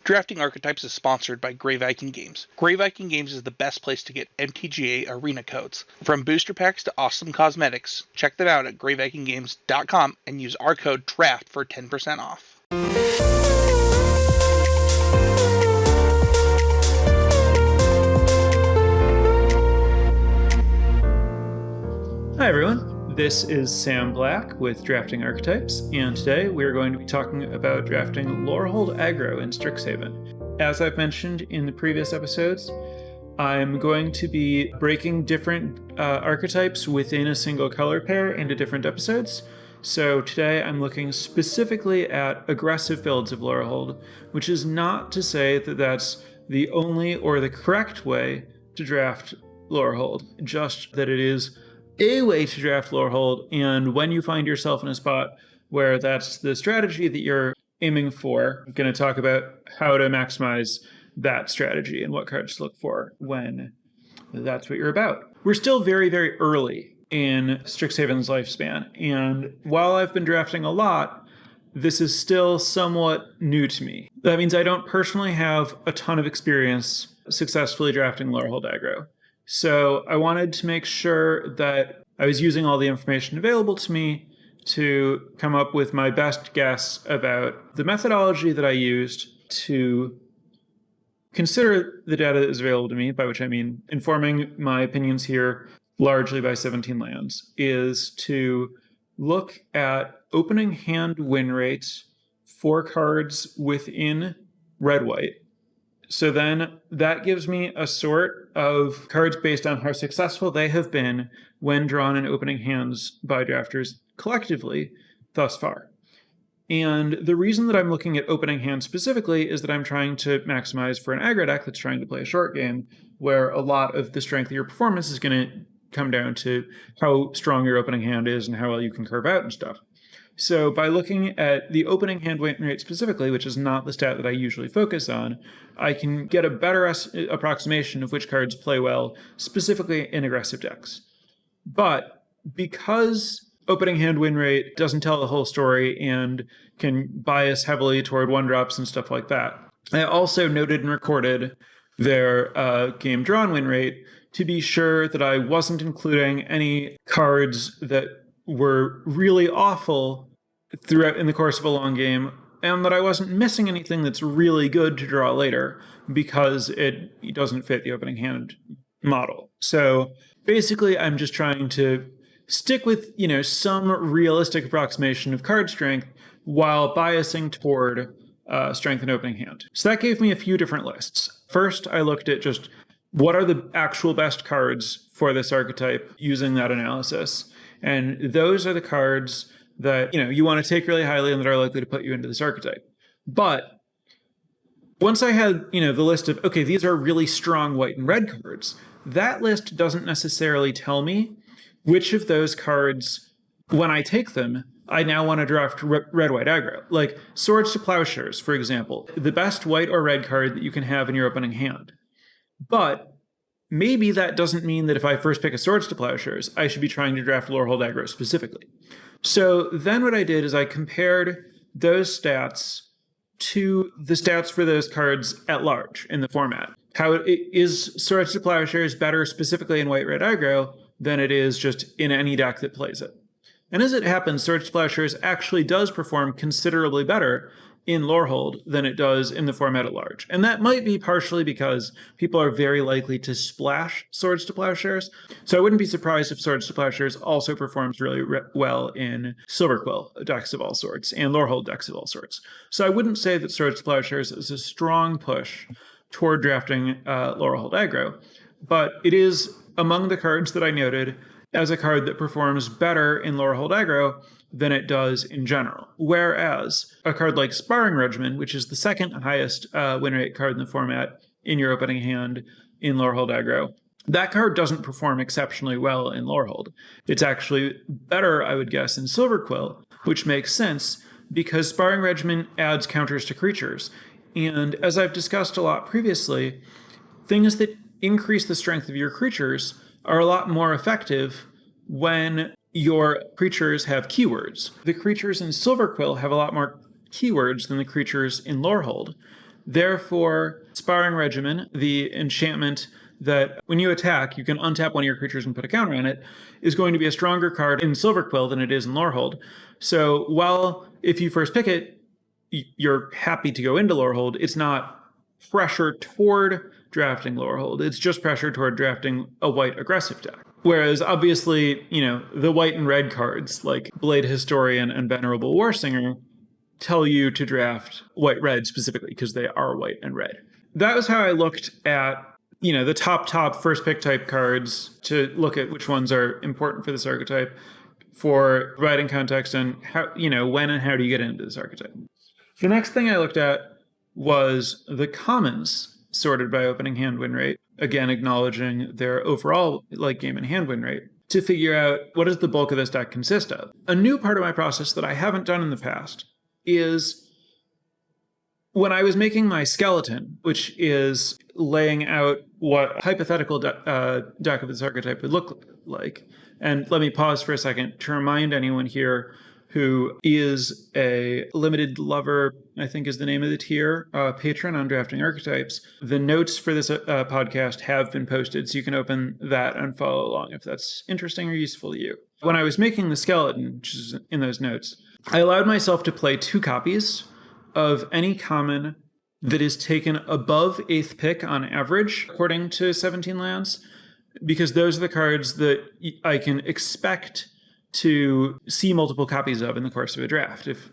Drafting Archetypes is sponsored by Grey Viking Games. Grey Viking Games is the best place to get MTGA arena codes. From booster packs to awesome cosmetics, check them out at greyvikinggames.com and use our code DRAFT for 10% off. Hi everyone, this is Sam Black with Drafting Archetypes, and today we are going to be talking about drafting Lorehold Aggro in Strixhaven. As I've mentioned in the previous episodes, I'm going to be breaking different archetypes within a single color pair into different episodes. So today I'm looking specifically at aggressive builds of Lorehold, which is not to say that that's the only or the correct way to draft Lorehold, just that it is a way to draft Lorehold, and when you find yourself in a spot where that's the strategy that you're aiming for, I'm going to talk about how to maximize that strategy and what cards to look for when that's what you're about. We're still very, very early in Strixhaven's lifespan, and while I've been drafting a lot, this is still somewhat new to me. That means I don't personally have a ton of experience successfully drafting Lorehold Aggro. So I wanted to make sure that I was using all the information available to me to come up with my best guess about the methodology that I used to consider the data that is available to me, by which I mean informing my opinions here largely by 17 lands, is to look at opening hand win rates for cards within red-white. So then that gives me a sort of cards based on how successful they have been when drawn in opening hands by drafters collectively thus far. And the reason that I'm looking at opening hands specifically is that I'm trying to maximize for an aggro deck that's trying to play a short game, where a lot of the strength of your performance is going to come down to how strong your opening hand is and how well you can curve out and stuff. So by looking at the opening hand win rate specifically, which is not the stat that I usually focus on, I can get a better approximation of which cards play well, specifically in aggressive decks. But because opening hand win rate doesn't tell the whole story and can bias heavily toward one-drops and stuff like that, I also noted and recorded their game drawn win rate to be sure that I wasn't including any cards that were really awful throughout in the course of a long game, and that I wasn't missing anything that's really good to draw later because it doesn't fit the opening hand model. So basically, I'm just trying to stick with, some realistic approximation of card strength while biasing toward strength in opening hand. So that gave me a few different lists. First, I looked at just what are the actual best cards for this archetype using that analysis. And those are the cards that, you want to take really highly and that are likely to put you into this archetype. But once I had, the list of, okay, these are really strong white and red cards, that list doesn't necessarily tell me which of those cards, when I take them, I now want to draft red-white aggro. Like Swords to Plowshares, for example, the best white or red card that you can have in your opening hand. But maybe that doesn't mean that if I first pick a Swords to Plowshares, I should be trying to draft Lorehold Aggro specifically. So then what I did is I compared those stats to the stats for those cards at large in the format. How is Swords to Plowshares better specifically in white-red aggro than it is just in any deck that plays it? And as it happens, Swords to Plowshares actually does perform considerably better in Lorehold than it does in the format at large. And that might be partially because people are very likely to splash Swords to Plowshares. So I wouldn't be surprised if Swords to Plowshares also performs really well in Silverquill decks of all sorts and Lorehold decks of all sorts. So I wouldn't say that Swords to Plowshares is a strong push toward drafting Lorehold Aggro, but it is among the cards that I noted as a card that performs better in Lorehold Aggro than it does in general. Whereas a card like Sparring Regimen, which is the second highest win rate card in the format in your opening hand in Lorehold Aggro, that card doesn't perform exceptionally well in Lorehold. It's actually better, I would guess, in Silverquill, which makes sense because Sparring Regimen adds counters to creatures. And as I've discussed a lot previously, things that increase the strength of your creatures are a lot more effective when your creatures have keywords. The creatures in Silverquill have a lot more keywords than the creatures in Lorehold. Therefore, Sparring Regimen, the enchantment that when you attack, you can untap one of your creatures and put a counter on it, is going to be a stronger card in Silverquill than it is in Lorehold. So while if you first pick it, you're happy to go into Lorehold, it's not pressure toward drafting Lorehold. It's just pressure toward drafting a white aggressive deck. Whereas obviously, the white and red cards like Blade Historian and Venerable Warsinger tell you to draft white-red specifically because they are white and red. That was how I looked at the top first pick type cards to look at which ones are important for this archetype for providing context and how, when and how do you get into this archetype. The next thing I looked at was the commons sorted by opening hand win rate, again acknowledging their overall late game and hand win rate, to figure out what does the bulk of this deck consist of. A new part of my process that I haven't done in the past is when I was making my skeleton, which is laying out what a hypothetical deck of this archetype would look like. And let me pause for a second to remind anyone here who is a limited lover, I think is the name of the tier, patron on Drafting Archetypes. The notes for this podcast have been posted, so you can open that and follow along if that's interesting or useful to you. When I was making the skeleton, which is in those notes, I allowed myself to play 2 copies of any common that is taken above 8th pick on average, according to 17 lands, because those are the cards that I can expect to see multiple copies of in the course of a draft. If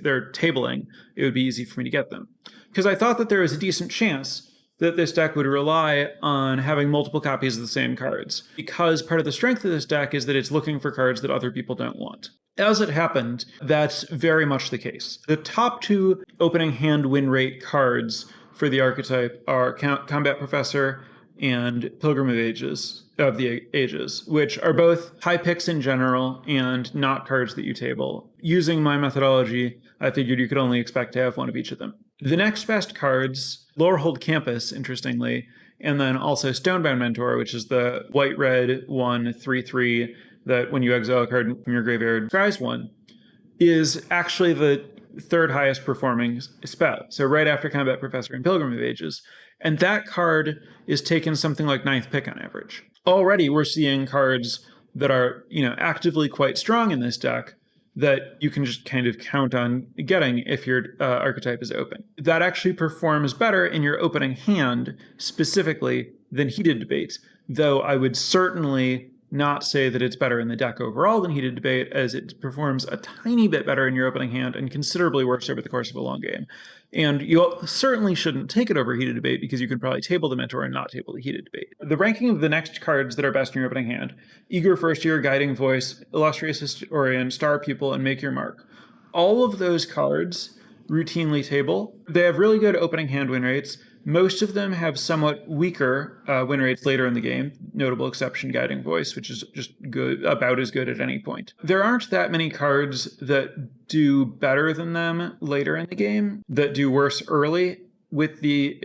they're tabling, it would be easy for me to get them. Because I thought that there was a decent chance that this deck would rely on having multiple copies of the same cards, because part of the strength of this deck is that it's looking for cards that other people don't want. As it happened, that's very much the case. The top 2 opening hand win rate cards for the archetype are Combat Professor and Pilgrim of the Ages, which are both high picks in general and not cards that you table. Using my methodology, I figured you could only expect to have one of each of them. The next best cards, Lorehold Campus, interestingly, and then also Stonebound Mentor, which is the white-red 1/3/3 that when you exile a card from your graveyard, scries 1, is actually the 3rd highest performing spell. So right after Combat Professor and Pilgrim of Ages. And that card is taken something like 9th pick on average. Already we're seeing cards that are, actively quite strong in this deck that you can just kind of count on getting if your archetype is open. That actually performs better in your opening hand specifically than Heated Debate, though I would certainly not say that it's better in the deck overall than Heated Debate, as it performs a tiny bit better in your opening hand and considerably worse over the course of a long game. And you certainly shouldn't take it over Heated Debate because you can probably table the Mentor and not table the Heated Debate. The ranking of the next cards that are best in your opening hand: Eager First Year, Guiding Voice, Illustrious Historian, Star Pupil, and Make Your Mark. All of those cards routinely table. They have really good opening hand win rates. Most of them have somewhat weaker win rates later in the game, notable exception Guiding Voice, which is just good, about as good at any point. There aren't that many cards that do better than them later in the game, that do worse early, with the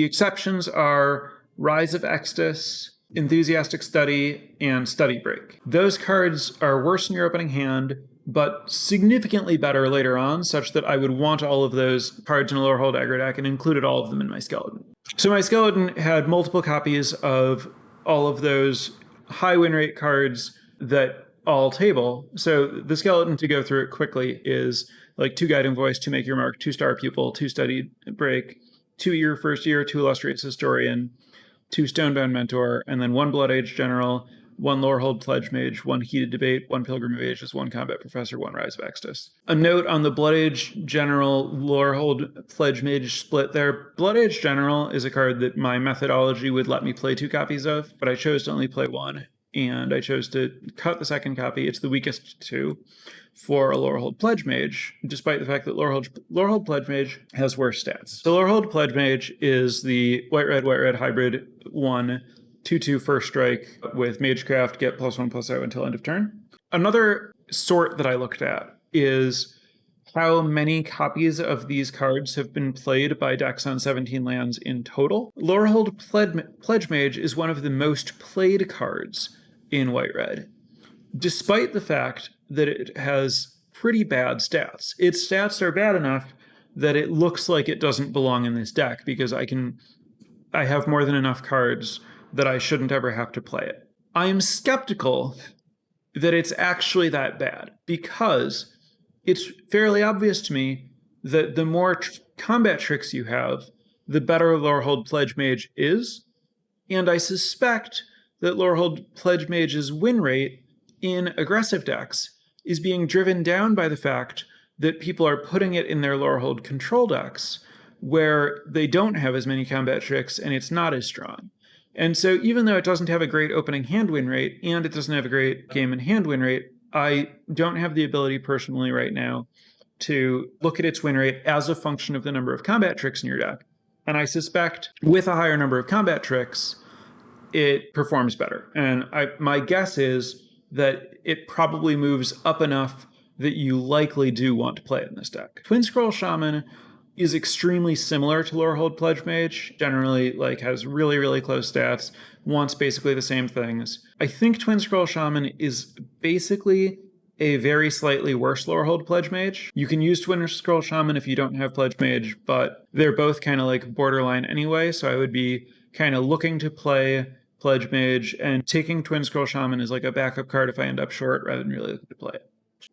exceptions are Rise of Extus, Enthusiastic Study, and Study Break. Those cards are worse in your opening hand, but significantly better later on, such that I would want all of those cards in a Lorehold Aggro deck and included all of them in my skeleton. So my skeleton had multiple copies of all of those high win rate cards that all table. So the skeleton, to go through it quickly, is like 2 Guiding Voice, 2 Make Your Mark, 2 Star Pupil, 2 Study Break, 2 Eager First Year, 2 Illustrious Historian, 2 Stonebound Mentor, and then 1 Blood Age General, 1 Lorehold Pledge Mage, 1 Heated Debate, 1 Pilgrim of Ages, 1 Combat Professor, 1 Rise of Extus. A note on the Blood Age General Lorehold Pledge Mage split there. Blood Age General is a card that my methodology would let me play 2 copies of, but I chose to only play 1, and I chose to cut the second copy. It's the weakest 2 for a Lorehold Pledge Mage, despite the fact that Lorehold Pledge Mage has worse stats. The Lorehold Pledge Mage is the white-red hybrid 1/2/2 first strike with Magecraft, get +1/+0 until end of turn. Another sort that I looked at is how many copies of these cards have been played by decks on 17 lands in total. Lorehold Pledge Mage is one of the most played cards in white-red, despite the fact that it has pretty bad stats. Its stats are bad enough that it looks like it doesn't belong in this deck because I have more than enough cards that I shouldn't ever have to play it. I am skeptical that it's actually that bad because it's fairly obvious to me that the more combat tricks you have, the better Lorehold Pledge Mage is. And I suspect that Lorehold Pledge Mage's win rate in aggressive decks is being driven down by the fact that people are putting it in their Lorehold control decks where they don't have as many combat tricks and it's not as strong. And so even though it doesn't have a great opening hand win rate and it doesn't have a great game in hand win rate, I don't have the ability personally right now to look at its win rate as a function of the number of combat tricks in your deck. And I suspect with a higher number of combat tricks, it performs better. And my guess is that it probably moves up enough that you likely do want to play it in this deck. Twin Scroll Shaman is extremely similar to Lorehold Pledge Mage, generally has really, really close stats, wants basically the same things. I think Twin Scroll Shaman is basically a very slightly worse Lorehold Pledge Mage. You can use Twin Scroll Shaman if you don't have Pledge Mage, but they're both kind of borderline anyway, so I would be kind of looking to play Pledge Mage and taking Twin Scroll Shaman as a backup card if I end up short rather than really looking to play it.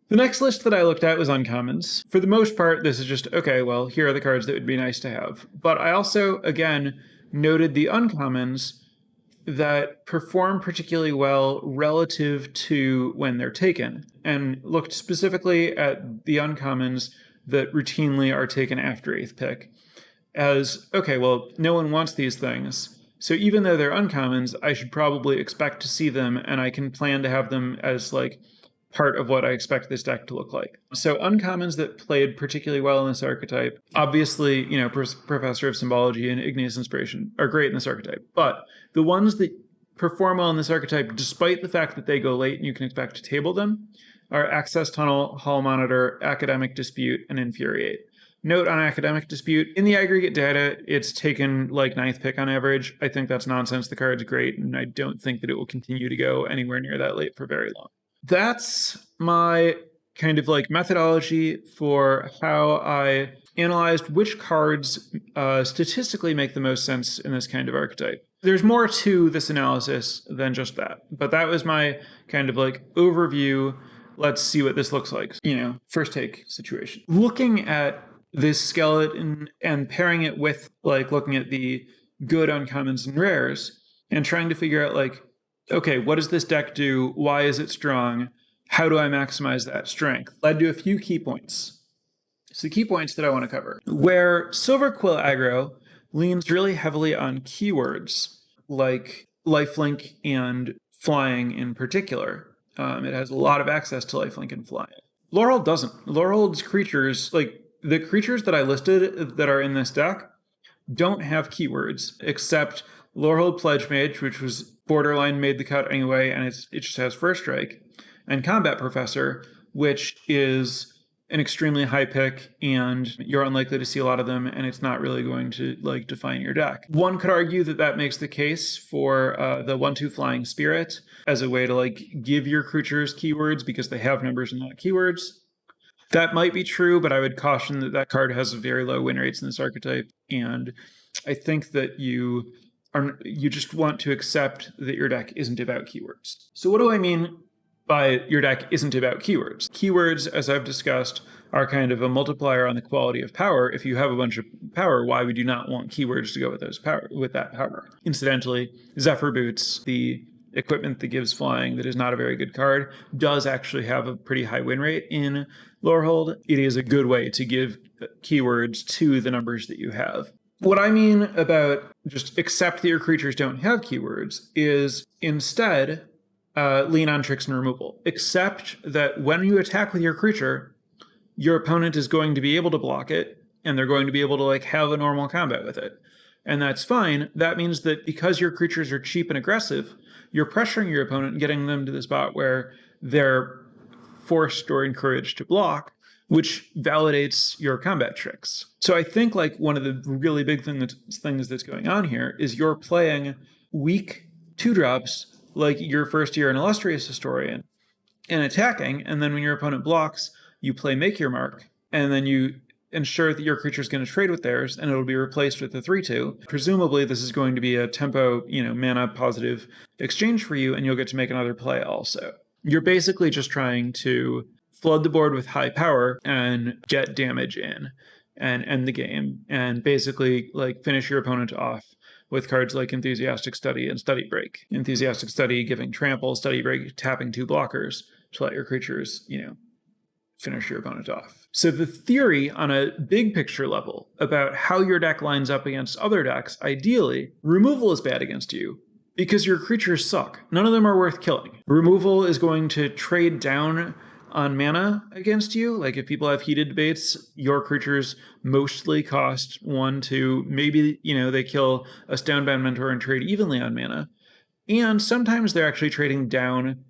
The next list that I looked at was uncommons. For the most part, this is just, okay, well, here are the cards that would be nice to have. But I also, again, noted the uncommons that perform particularly well relative to when they're taken, and looked specifically at the uncommons that routinely are taken after 8th pick as, okay, well, no one wants these things. So even though they're uncommons, I should probably expect to see them, and I can plan to have them as part of what I expect this deck to look like. So uncommons that played particularly well in this archetype, obviously, Professor of Symbology and Igneous Inspiration are great in this archetype, but the ones that perform well in this archetype, despite the fact that they go late and you can expect to table them, are Access Tunnel, Hall Monitor, Academic Dispute, and Infuriate. Note on Academic Dispute, in the aggregate data, it's taken 9th pick on average. I think that's nonsense. The card's great, and I don't think that it will continue to go anywhere near that late for very long. That's my kind of methodology for how I analyzed which cards statistically make the most sense in this kind of archetype. There's more to this analysis than just that, but that was my kind of overview. Let's see what this looks like, first take situation. Looking at this skeleton and pairing it with looking at the good uncommons and rares and trying to figure out okay, what does this deck do? Why is it strong? How do I maximize that strength? Led to a few key points. So the key points that I want to cover. Where Silver Quill Aggro leans really heavily on keywords like lifelink and flying in particular. It has a lot of access to lifelink and flying. Lorehold doesn't. Lorehold's creatures, the creatures that I listed that are in this deck, don't have keywords except Lorehold Pledge Mage, which was borderline made the cut anyway, and it just has First Strike, and Combat Professor, which is an extremely high pick, and you're unlikely to see a lot of them, and it's not really going to define your deck. One could argue that makes the case for the 1/2 Flying Spirit as a way to give your creatures keywords because they have numbers and not keywords. That might be true, but I would caution that card has very low win rates in this archetype, and I think that you just want to accept that your deck isn't about keywords. So what do I mean by your deck isn't about keywords? Keywords, as I've discussed, are kind of a multiplier on the quality of power. If you have a bunch of power, why would you not want keywords to go with that power? Incidentally, Zephyr Boots, the equipment that gives flying that is not a very good card, does actually have a pretty high win rate in Lorehold. It is a good way to give keywords to the numbers that you have. What I mean about just accept that your creatures don't have keywords is instead lean on tricks and removal. Accept that when you attack with your creature, your opponent is going to be able to block it, and they're going to be able to have a normal combat with it. And that's fine. That means that because your creatures are cheap and aggressive, you're pressuring your opponent and getting them to the spot where they're forced or encouraged to block, which validates your combat tricks. So I think one of the really big things that's going on here is you're playing weak 2-drops like your first year an Illustrious Historian and attacking, and then when your opponent blocks, you play Make Your Mark, and then you ensure that your creature is going to trade with theirs, and it'll be replaced with a 3/2. Presumably, this is going to be a tempo, mana positive exchange for you, and you'll get to make another play also. You're basically just trying to flood the board with high power and get damage in and end the game, and basically like finish your opponent off with cards like Enthusiastic Study and Study Break. Enthusiastic Study giving trample, Study Break tapping 2 blockers to let your creatures, finish your opponent off. So the theory on a big picture level about how your deck lines up against other decks, ideally, removal is bad against you because your creatures suck. None of them are worth killing. Removal is going to trade down on mana against you. Like if people have heated debates, your creatures mostly cost 1, 2, maybe, they kill a Stonebound Mentor and trade evenly on mana. And sometimes they're actually trading down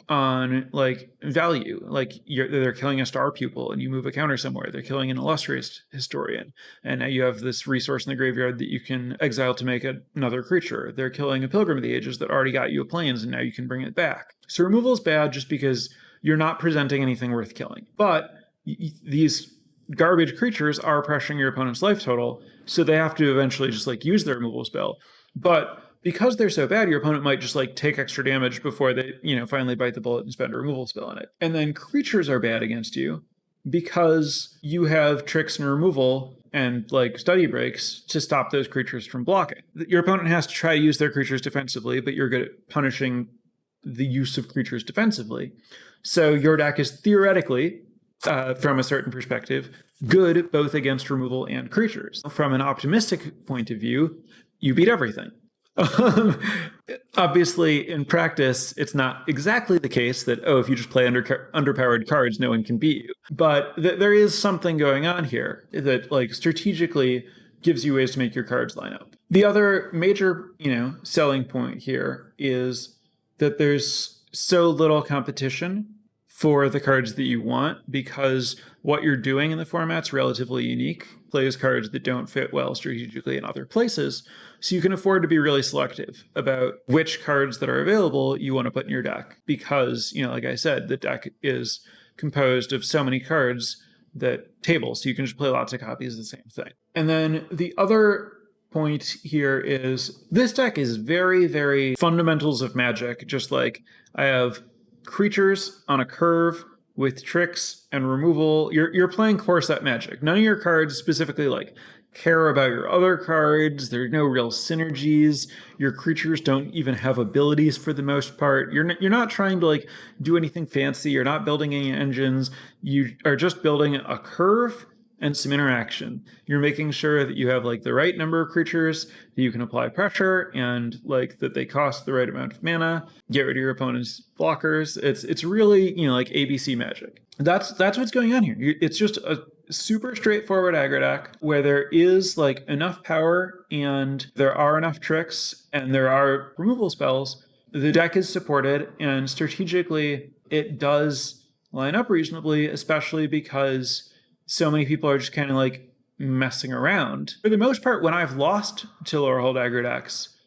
on like value, like they're killing a Star Pupil and you move a counter somewhere. They're killing an Illustrious Historian, and now you have this resource in the graveyard that you can exile to make another creature. They're killing a Pilgrim of the Ages that already got you a Plains, and now you can bring it back. So removal is bad just because you're not presenting anything worth killing. But these garbage creatures are pressuring your opponent's life total, so they have to eventually just like use their removal spell. But because they're so bad, your opponent might just like take extra damage before they, finally bite the bullet and spend a removal spell on it. And then creatures are bad against you because you have tricks and removal and like study breaks to stop those creatures from blocking. Your opponent has to try to use their creatures defensively, but you're good at punishing the use of creatures defensively. So your deck is theoretically, from a certain perspective, good both against removal and creatures. From an optimistic point of view, you beat everything. Obviously, in practice, it's not exactly the case that, if you just play underpowered cards, no one can beat you. But there is something going on here that, like, strategically gives you ways to make your cards line up. The other major, selling point here is that there's so little competition for the cards that you want because what you're doing in the format's relatively unique. Plays cards that don't fit well strategically in other places. So you can afford to be really selective about which cards that are available you want to put in your deck because, like I said, the deck is composed of so many cards that table, so you can just play lots of copies of the same thing. And then the other point here is this deck is very, very fundamentals of Magic, just like I have creatures on a curve with tricks and removal. You're playing core set Magic. None of your cards specifically like care about your other cards. There's no real synergies. Your creatures don't even have abilities for the most part. You're not trying to like do anything fancy. You're not building any engines. You are just building a curve and some interaction. You're making sure that you have like the right number of creatures that you can apply pressure and like that they cost the right amount of mana. Get rid of your opponent's blockers. It's really, like ABC Magic. That's what's going on here. It's just a super straightforward aggro deck where there is like enough power and there are enough tricks and there are removal spells. The deck is supported and strategically it does line up reasonably, especially because so many people are just kind of like messing around. For the most part, when I've lost to Lorehold Aggro decks,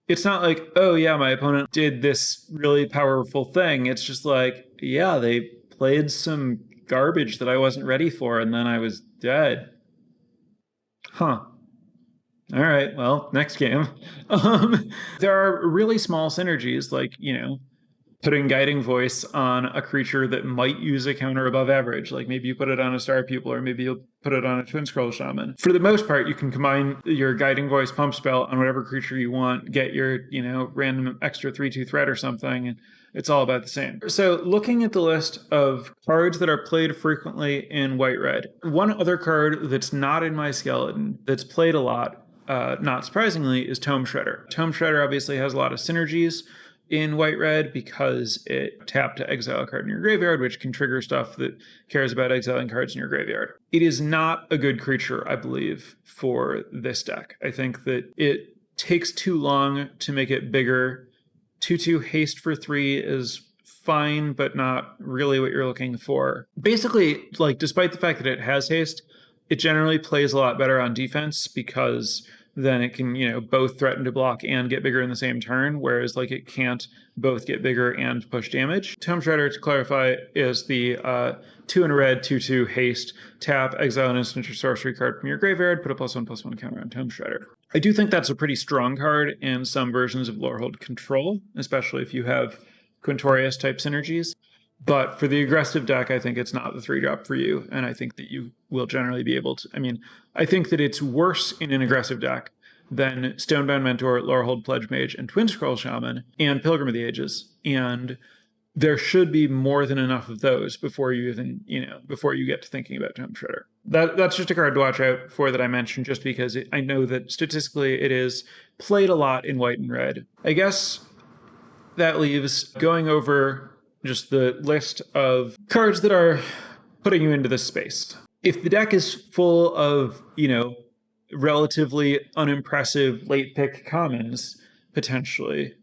it's not like, oh yeah, my opponent did this really powerful thing. It's just like, yeah, they played some garbage that I wasn't ready for, and then I was dead. Huh. All right, well, next game. There are really small synergies, like, putting Guiding Voice on a creature that might use a counter above average. Like maybe you put it on a Star Pupil, or maybe you'll put it on a Twin Scroll Shaman. For the most part, you can combine your Guiding Voice pump spell on whatever creature you want, get your, random extra 3/2 threat or something, and it's all about the same. So looking at the list of cards that are played frequently in white-red, one other card that's not in my skeleton, that's played a lot, not surprisingly, is Tome Shredder. Tome Shredder obviously has a lot of synergies in white-red because it tapped to exile a card in your graveyard, which can trigger stuff that cares about exiling cards in your graveyard. It is not a good creature, I believe, for this deck. I think that it takes too long to make it bigger. 2/2 haste for 3 is fine, but not really what you're looking for. Basically, like, despite the fact that it has haste, it generally plays a lot better on defense because then it can, both threaten to block and get bigger in the same turn, whereas like it can't both get bigger and push damage. Tome Shredder, to clarify, is the 2 in a red, 2/2 haste, tap, exile an instant or sorcery card from your graveyard, put a +1/+1 counter on Tome Shredder. I do think that's a pretty strong card in some versions of Lorehold Control, especially if you have Quintorius type synergies. But for the aggressive deck, I think it's not the 3-drop for you, and I think that you will generally be able to. I think that it's worse in an aggressive deck than Stonebound Mentor, Lorehold Pledge Mage, and Twin Scroll Shaman, and Pilgrim of the Ages. And there should be more than enough of those before you even, before you get to thinking about Tome Shredder. That's just a card to watch out for that I mentioned, just because I know that statistically it is played a lot in white and red. I guess that leaves going over just the list of cards that are putting you into this space. If the deck is full of, relatively unimpressive late pick commons, potentially,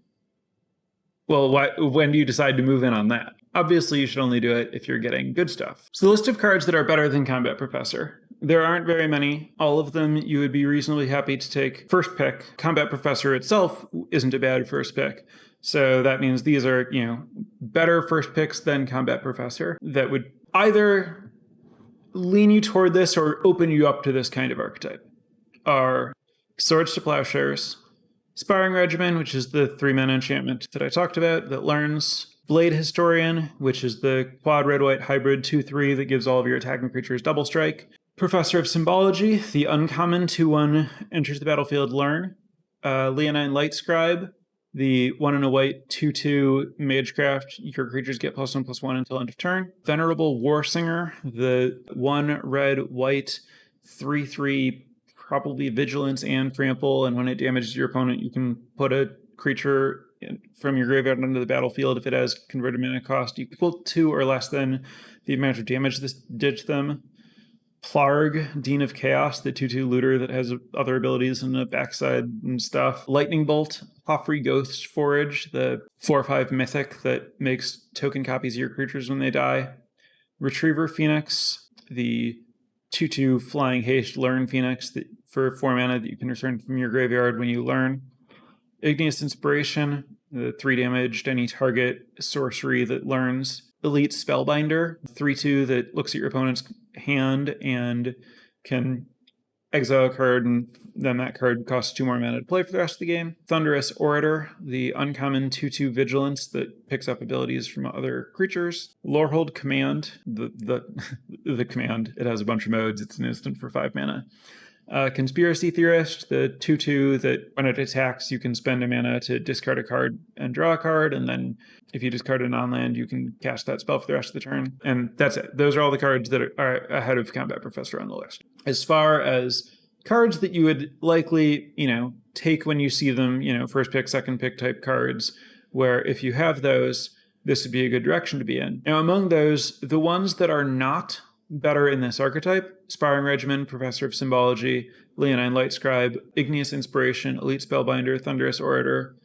well, when do you decide to move in on that? Obviously, you should only do it if you're getting good stuff. So the list of cards that are better than Combat Professor. There aren't very many. All of them you would be reasonably happy to take first pick. Combat Professor itself isn't a bad first pick. So that means these are, better first picks than Combat Professor that would either lean you toward this or open you up to this kind of archetype. Are Swords to Plowshares, Sparring Regimen, which is the 3-mana enchantment that I talked about that learns, Blade Historian, which is the quad red-white hybrid 2/3 that gives all of your attacking creatures double strike, Professor of Symbology, the uncommon 2/1 enters the battlefield learn, Leonine Light Scribe, the 1 in a white 2/2 Magecraft, your creatures get +1/+1 until end of turn. Venerable Warsinger, the 1 red-white 3/3 probably Vigilance and Trample, and when it damages your opponent, you can put a creature from your graveyard onto the battlefield if it has converted mana cost equal to or less than the amount of damage this did to them. Plarg, Dean of Chaos, the 2/2 looter that has other abilities in the backside and stuff. Lightning Bolt, Hoffrey Ghost Forage, the 4/5 mythic that makes token copies of your creatures when they die. Retriever Phoenix, the 2/2 Flying Haste Learn Phoenix that, for 4 mana that you can return from your graveyard when you learn. Igneous Inspiration, the 3 damaged any target sorcery that learns. Elite Spellbinder, 3/2 that looks at your opponent's hand and can exile a card, and then that card costs 2 more mana to play for the rest of the game. Thunderous Orator, the uncommon 2/2 Vigilance that picks up abilities from other creatures. Lorehold Command, the command, it has a bunch of modes, it's an instant for 5 mana. Conspiracy Theorist, the 2/2 that when it attacks, you can spend a mana to discard a card and draw a card, and then if you discard a non-land, you can cast that spell for the rest of the turn. And that's it. Those are all the cards that are ahead of Combat Professor on the list. As far as cards that you would likely, take when you see them, first pick, second pick type cards, where if you have those, this would be a good direction to be in. Now, among those, the ones that are not better in this archetype: Sparring Regimen, Professor of Symbology, Leonine Light Scribe, Igneous Inspiration, Elite Spellbinder, Thunderous Orator,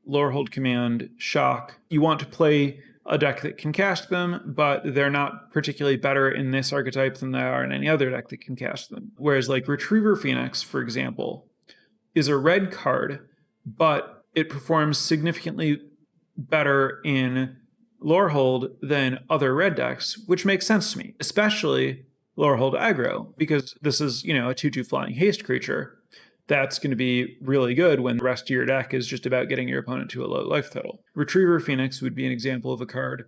Lorehold Command, Shock. You want to play a deck that can cast them, but they're not particularly better in this archetype than they are in any other deck that can cast them. Whereas like Retriever Phoenix, for example, is a red card, but it performs significantly better in Lorehold than other red decks, which makes sense to me, especially Lorehold Aggro, because this is, a 2/2 Flying Haste creature. That's going to be really good when the rest of your deck is just about getting your opponent to a low life total. Retriever Phoenix would be an example of a card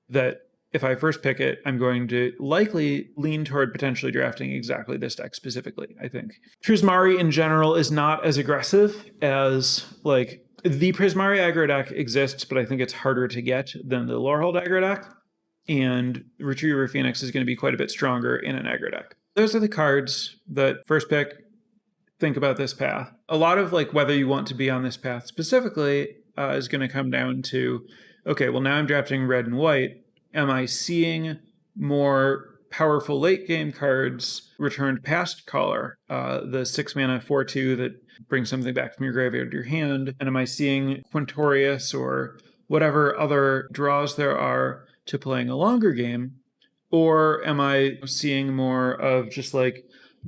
that, if I first pick it, I'm going to likely lean toward potentially drafting exactly this deck specifically, I think. Prismari in general is not as aggressive as, the Prismari aggro deck exists, but I think it's harder to get than the Lorehold aggro deck. And Retriever Phoenix is going to be quite a bit stronger in an aggro deck. Those are the cards that first pick, think about this path. A lot of whether you want to be on this path specifically is going to come down to, okay, well now I'm drafting red and white. Am I seeing more powerful late game cards returned past Caller, the 6 mana 4/2 that brings something back from your graveyard to your hand? And am I seeing Quintorius or whatever other draws there are to playing a longer game? Or am I seeing more of just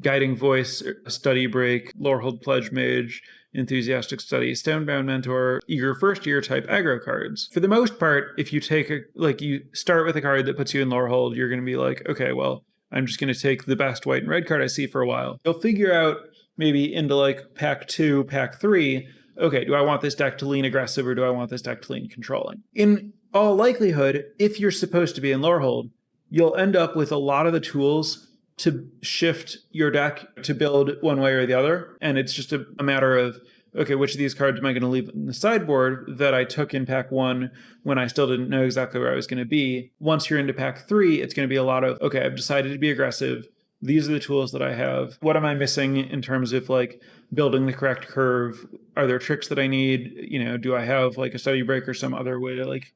Guiding Voice, Study Break, Lorehold Pledge Mage, Enthusiastic Study, Stonebound Mentor, Eager First Year type aggro cards. For the most part, if you take you start with a card that puts you in Lorehold, you're going to be like, okay, well, I'm just going to take the best white and red card I see for a while. You'll figure out maybe into like pack 2, pack 3, okay, do I want this deck to lean aggressive or do I want this deck to lean controlling? In all likelihood, if you're supposed to be in Lorehold, you'll end up with a lot of the tools to shift your deck to build one way or the other. And it's just a matter of, okay, which of these cards am I going to leave in the sideboard that I took in pack 1 when I still didn't know exactly where I was going to be? Once you're into pack 3, it's going to be a lot of, okay, I've decided to be aggressive. These are the tools that I have. What am I missing in terms of like building the correct curve? Are there tricks that I need? Do I have like a study break or some other way to like,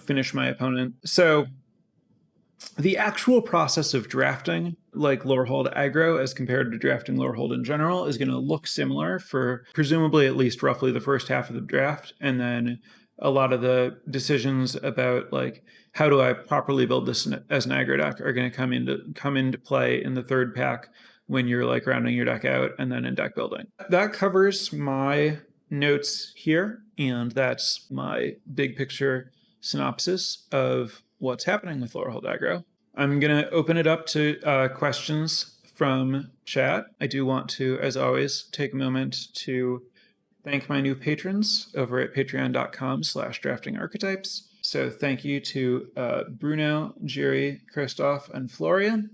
finish my opponent? So the actual process of drafting like Lorehold Aggro as compared to drafting Lorehold in general is going to look similar for presumably at least roughly the first half of the draft. And then a lot of the decisions about like how do I properly build this as an aggro deck are going to come into play in the third pack when you're like rounding your deck out and then in deck building. That covers my notes here, and that's my big picture synopsis of what's happening with Lorehold Aggro. I'm going to open it up to questions from chat. I do want to, as always, take a moment to thank my new patrons over at patreon.com/draftingarchetypes. So thank you to Bruno, Jerry, Christoph, and Florian.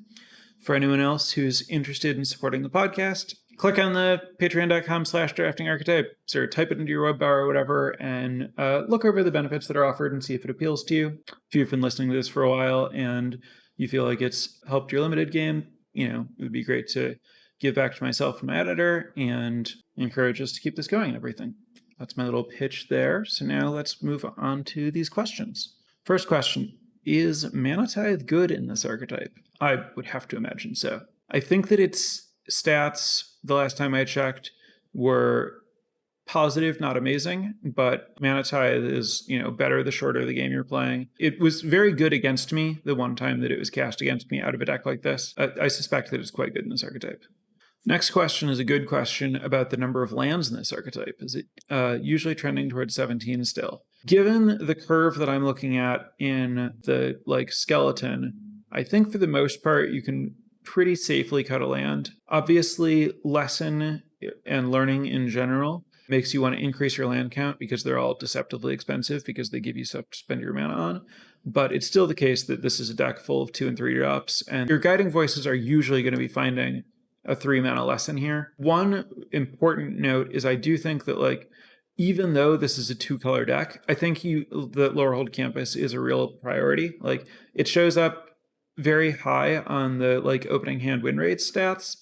For anyone else who's interested in supporting the podcast, click on the patreon.com/draftingarchetypes or type it into your web bar or whatever and look over the benefits that are offered and see if it appeals to you. If you've been listening to this for a while and you feel like it's helped your limited game, it would be great to give back to myself and my editor and encourage us to keep this going and everything. That's my little pitch there. So now let's move on to these questions. First question, is Mana Tithe good in this archetype? I would have to imagine so. I think that its stats, the last time I checked, were positive, not amazing, but Mana Tithe is, better the shorter the game you're playing. It was very good against me the one time that it was cast against me out of a deck like this. I suspect that it's quite good in this archetype. Next question is a good question about the number of lands in this archetype. Is it usually trending towards 17 still? Given the curve that I'm looking at in the skeleton, I think for the most part you can pretty safely cut a land. Obviously, lesson and learning in general makes you want to increase your land count because they're all deceptively expensive because they give you stuff to spend your mana on. But it's still the case that this is a deck full of 2 and 3 drops, and your guiding voices are usually going to be finding a 3 mana lesson here. One important note is I do think that even though this is a 2-color deck, I think the Lorehold Campus is a real priority. It shows up very high on the opening hand win rate stats,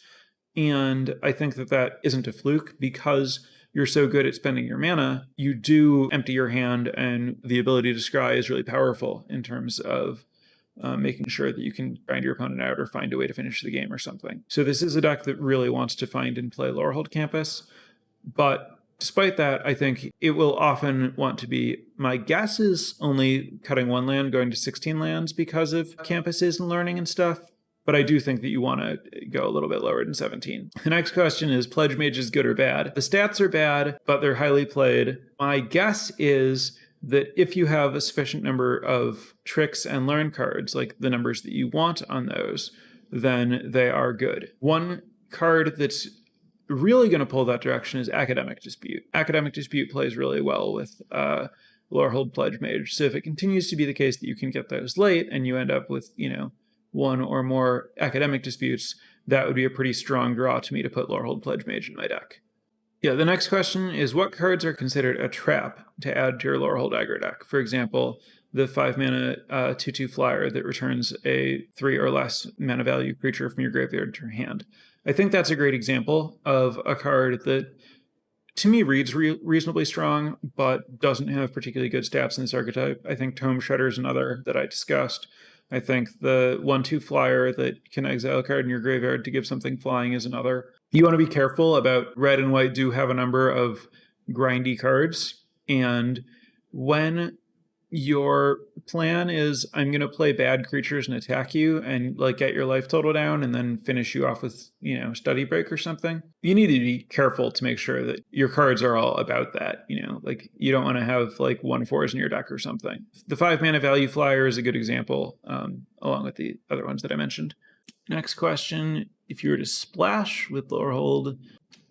and I think that isn't a fluke because you're so good at spending your mana. You do empty your hand, and the ability to scry is really powerful in terms of making sure that you can grind your opponent out or find a way to finish the game or something. So this is a deck that really wants to find and play Lorehold Campus, but despite that, I think it will often want to be, my guess is only cutting 1 land, going to 16 lands because of campuses and learning and stuff. But I do think that you want to go a little bit lower than 17. The next question is, Pledge Mage is good or bad? The stats are bad, but they're highly played. My guess is that if you have a sufficient number of tricks and learn cards, like the numbers that you want on those, then they are good. One card that's really going to pull that direction is Academic Dispute. Academic Dispute plays really well with Lorehold Pledge Mage. So if it continues to be the case that you can get those late and you end up with, 1 or more Academic Disputes, that would be a pretty strong draw to me to put Lorehold Pledge Mage in my deck. Yeah, the next question is, what cards are considered a trap to add to your Lorehold Aggro deck? For example, the 5 mana 2/2 flyer that returns a 3 or less mana value creature from your graveyard to your hand. I think that's a great example of a card that, to me, reads reasonably strong, but doesn't have particularly good stats in this archetype. I think Tome Shredder is another that I discussed. I think the 1/2 flyer that can exile a card in your graveyard to give something flying is another. You want to be careful about red and white do have a number of grindy cards, and when your plan is I'm going to play bad creatures and attack you and like get your life total down and then finish you off with, study break or something, you need to be careful to make sure that your cards are all about that. Like you don't want to have like 1/4s in your deck or something. The 5 mana value flyer is a good example, along with the other ones that I mentioned. Next question: if you were to splash with Lorehold,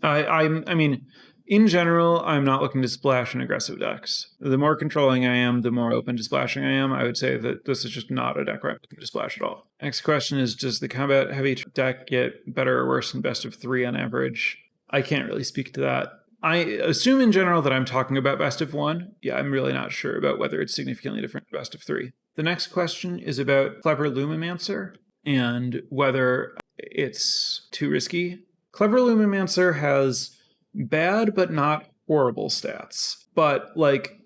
I mean, in general, I'm not looking to splash in aggressive decks. The more controlling I am, the more open to splashing I am. I would say that this is just not a deck where I'm looking to splash at all. Next question is, does the combat heavy deck get better or worse in best of 3 on average? I can't really speak to that. I assume in general that I'm talking about best of 1. Yeah, I'm really not sure about whether it's significantly different in best of 3. The next question is about Clever Lumimancer and whether it's too risky. Clever Lumimancer has bad but not horrible stats, but like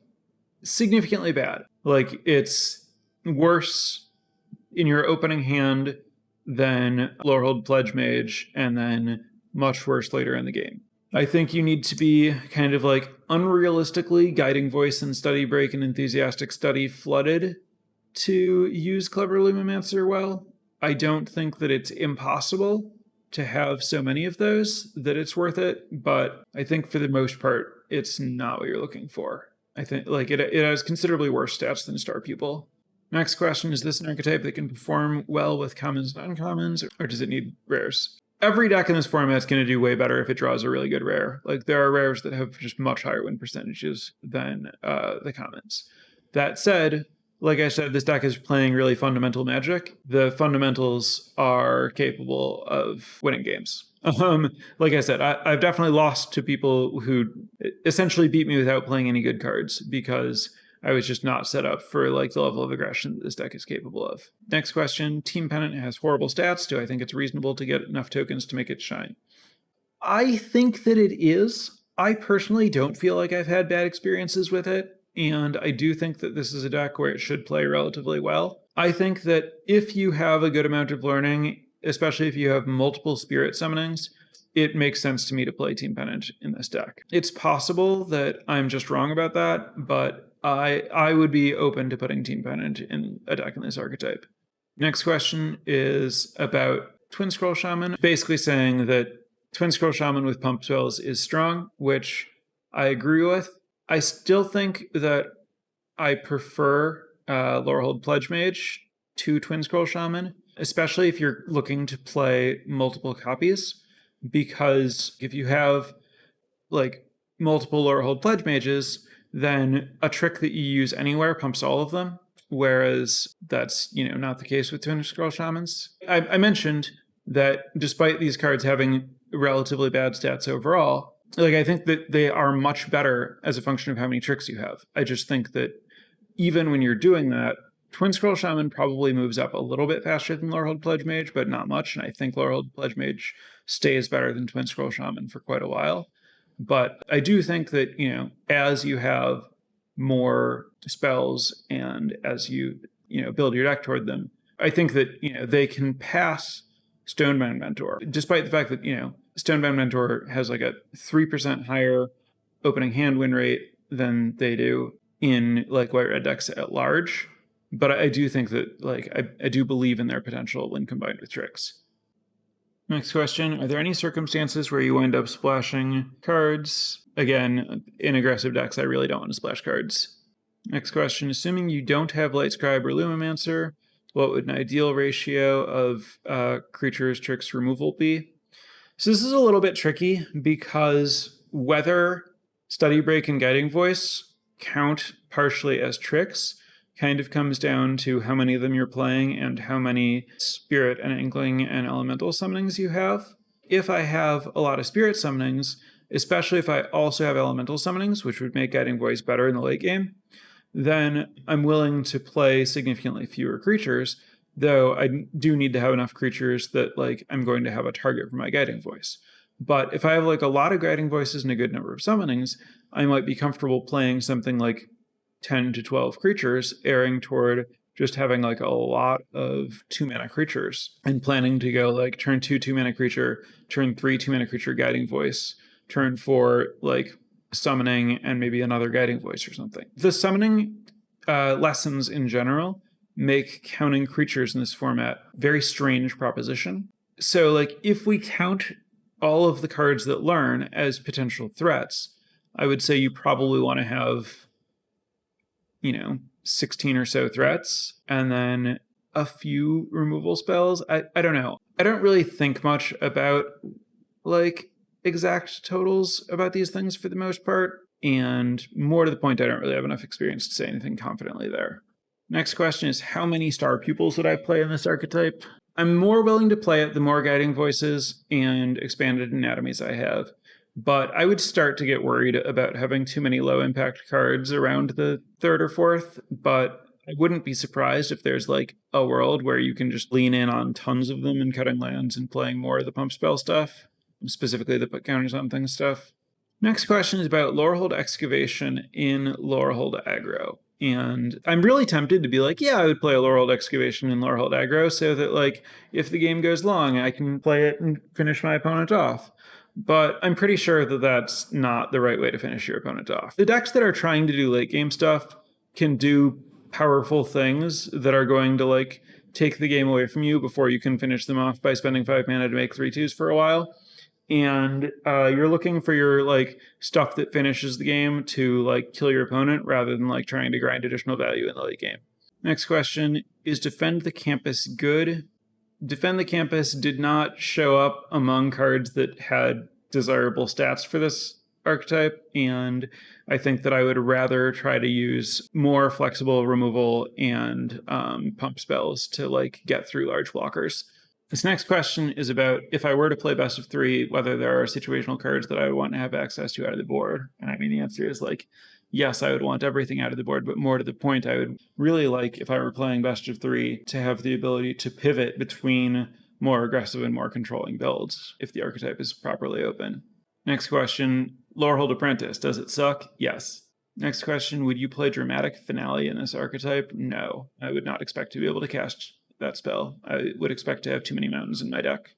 significantly bad. Like it's worse in your opening hand than Lorehold Pledge Mage, and then much worse later in the game. I think you need to be kind of like unrealistically Guiding Voice and Study Break and Enthusiastic Study flooded to use Clever Lumimancer well. I don't think that it's impossible to have so many of those that it's worth it, but I think for the most part, it's not what you're looking for. I think like it has considerably worse stats than Star Pupil. Next question, is this an archetype that can perform well with commons and uncommons, or does it need rares? Every deck in this format is going to do way better if it draws a really good rare. Like there are rares that have just much higher win percentages than the commons. That said, like I said, this deck is playing really fundamental Magic. The fundamentals are capable of winning games. Like I said, I've definitely lost to people who essentially beat me without playing any good cards because I was just not set up for like the level of aggression that this deck is capable of. Next question, Team Pennant has horrible stats. Do I think it's reasonable to get enough tokens to make it shine? I think that it is. I personally don't feel like I've had bad experiences with it. And I do think that this is a deck where it should play relatively well. I think that if you have a good amount of learning, especially if you have multiple spirit summonings, it makes sense to me to play Team Pennant in this deck. It's possible that I'm just wrong about that, but I would be open to putting Team Pennant in a deck in this archetype. Next question is about Twin Scroll Shaman, basically saying that Twin Scroll Shaman with pump spells is strong, which I agree with. I still think that I prefer Lorehold Pledge Mage to Twin Scroll Shaman, especially if you're looking to play multiple copies, because if you have like multiple Lorehold Pledge Mages, then a trick that you use anywhere pumps all of them, whereas that's not the case with Twin Scroll Shamans. I mentioned that despite these cards having relatively bad stats overall, like I think that they are much better as a function of how many tricks you have. I just think that even when you're doing that, Twin Scroll Shaman probably moves up a little bit faster than Lorehold Pledge Mage, but not much. And I think Lorehold Pledge Mage stays better than Twin Scroll Shaman for quite a while. But I do think that, as you have more spells and as you, build your deck toward them, I think that, they can pass Stonebound Mentor, despite the fact that, Stonebound Mentor has like a 3% higher opening hand win rate than they do in like white-red decks at large. But I do think that like I do believe in their potential when combined with tricks. Next question, are there any circumstances where you wind up splashing cards? Again, in aggressive decks, I really don't want to splash cards. Next question, assuming you don't have Light Scribe or Lumimancer, what would an ideal ratio of creatures, tricks, removal be? So this is a little bit tricky because whether Study Break and Guiding Voice count partially as tricks kind of comes down to how many of them you're playing and how many Spirit and Inkling and Elemental summonings you have. If I have a lot of Spirit summonings, especially if I also have Elemental summonings, which would make Guiding Voice better in the late game, then I'm willing to play significantly fewer creatures, though I do need to have enough creatures that like I'm going to have a target for my Guiding Voice. But if I have like a lot of Guiding Voices and a good number of summonings, I might be comfortable playing something like 10 to 12 creatures, erring toward just having like a lot of 2-mana creatures and planning to go like turn 2 2-mana creature, turn 3 2-mana creature Guiding Voice, turn 4 like summoning and maybe another Guiding Voice or something. The summoning lessons in general make counting creatures in this format very strange proposition. So, like, if we count all of the cards that learn as potential threats, I would say you probably want to have, 16 or so threats, and then a few removal spells. I don't know. I don't really think much about, like, exact totals about these things for the most part, and more to the point, I don't really have enough experience to say anything confidently there. Next question is, how many star pupils would I play in this archetype? I'm more willing to play it the more guiding voices and expanded anatomies I have, but I would start to get worried about having too many low impact cards around the third or fourth, but I wouldn't be surprised if there's like a world where you can just lean in on tons of them and cutting lands and playing more of the pump spell stuff, specifically the put counters on things stuff. Next question is about Lorehold Excavation in Lorehold Aggro. And I'm really tempted to be like, yeah, I would play a Lorehold Excavation in Lorehold Aggro so that, like, if the game goes long, I can play it and finish my opponent off. But I'm pretty sure that that's not the right way to finish your opponent off. The decks that are trying to do late game stuff can do powerful things that are going to, like, take the game away from you before you can finish them off by spending 5 mana to make 3/2s for a while. And you're looking for your, like, stuff that finishes the game to, like, kill your opponent rather than, like, trying to grind additional value in the late game. Next question, is Defend the Campus good? Defend the Campus did not show up among cards that had desirable stats for this archetype, and I think that I would rather try to use more flexible removal and pump spells to, like, get through large blockers. This next question is about, if I were to play best of 3, whether there are situational cards that I would want to have access to out of the board. And I mean, the answer is, like, yes, I would want everything out of the board, but more to the point, I would really like, if I were playing best of 3, to have the ability to pivot between more aggressive and more controlling builds if the archetype is properly open. Next question, Lorehold Apprentice, does it suck? Yes. Next question, would you play Dramatic Finale in this archetype? No, I would not expect to be able to cast that spell. I would expect to have too many mountains in my deck.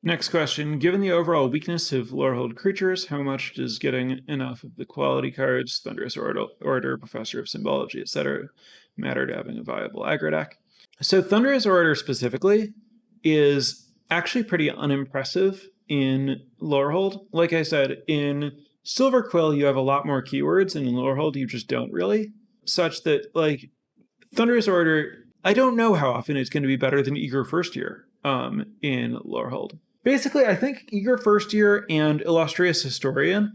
Next question, given the overall weakness of Lorehold creatures, how much does getting enough of the quality cards, Thunderous Orator, Professor of Symbology, etc., matter to having a viable aggro deck? So Thunderous Orator specifically is actually pretty unimpressive in Lorehold. Like I said, in Silver Quill, you have a lot more keywords, and in Lorehold, you just don't really. Such that, like, Thunderous Orator, I don't know how often it's going to be better than Eager First Year in Lorehold. Basically, I think Eager First Year and Illustrious Historian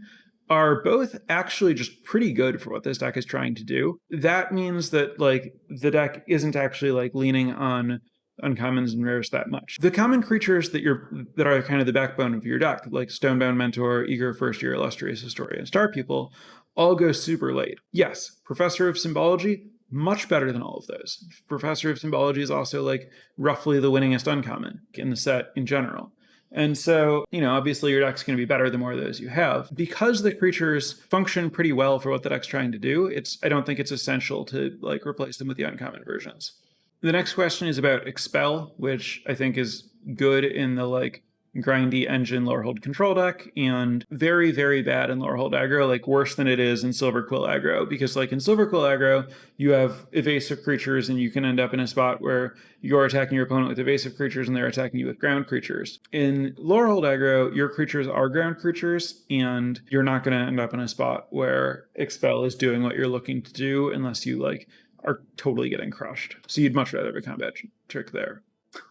are both actually just pretty good for what this deck is trying to do. That means that, like, the deck isn't actually, like, leaning on uncommons and rares that much. The common creatures that are kind of the backbone of your deck, like Stonebound Mentor, Eager First Year, Illustrious Historian, Star Pupil, all go super late. Yes, Professor of Symbology, much better than all of those. Professor of Symbology is also, like, roughly the winningest uncommon in the set in general. And so, obviously your deck's going to be better the more of those you have. Because the creatures function pretty well for what the deck's trying to do, I don't think it's essential to, like, replace them with the uncommon versions. The next question is about Expel, which I think is good in the, like, grindy engine Lorehold control deck, and very, very bad in Lorehold aggro, like worse than it is in Silver Quill aggro, because, like, in Silver Quill aggro, you have evasive creatures and you can end up in a spot where you're attacking your opponent with evasive creatures and they're attacking you with ground creatures. In Lorehold aggro, your creatures are ground creatures and you're not going to end up in a spot where Expel is doing what you're looking to do unless you, like, are totally getting crushed. So you'd much rather have a combat trick there.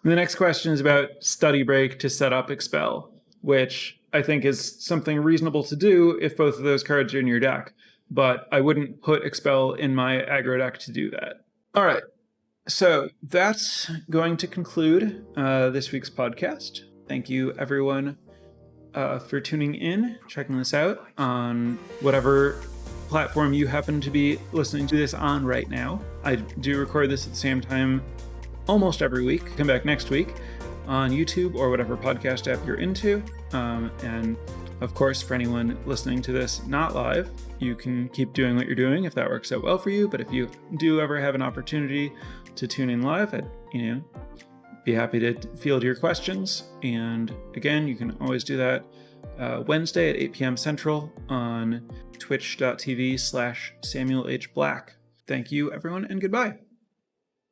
The next question is about Study Break to set up Expel, which I think is something reasonable to do if both of those cards are in your deck, but I wouldn't put Expel in my aggro deck to do that. All right, so that's going to conclude this week's podcast. Thank you, everyone, for tuning in, checking this out on whatever platform you happen to be listening to this on right now. I do record this at the same time almost every week. Come back next week on YouTube or whatever podcast app you're into. And of course, for anyone listening to this not live, you can keep doing what you're doing if that works out well for you. But if you do ever have an opportunity to tune in live, I'd be happy to field your questions. And again, you can always do that Wednesday at 8 p.m. Central on twitch.tv/Samuel H. Black. Thank you, everyone, and goodbye.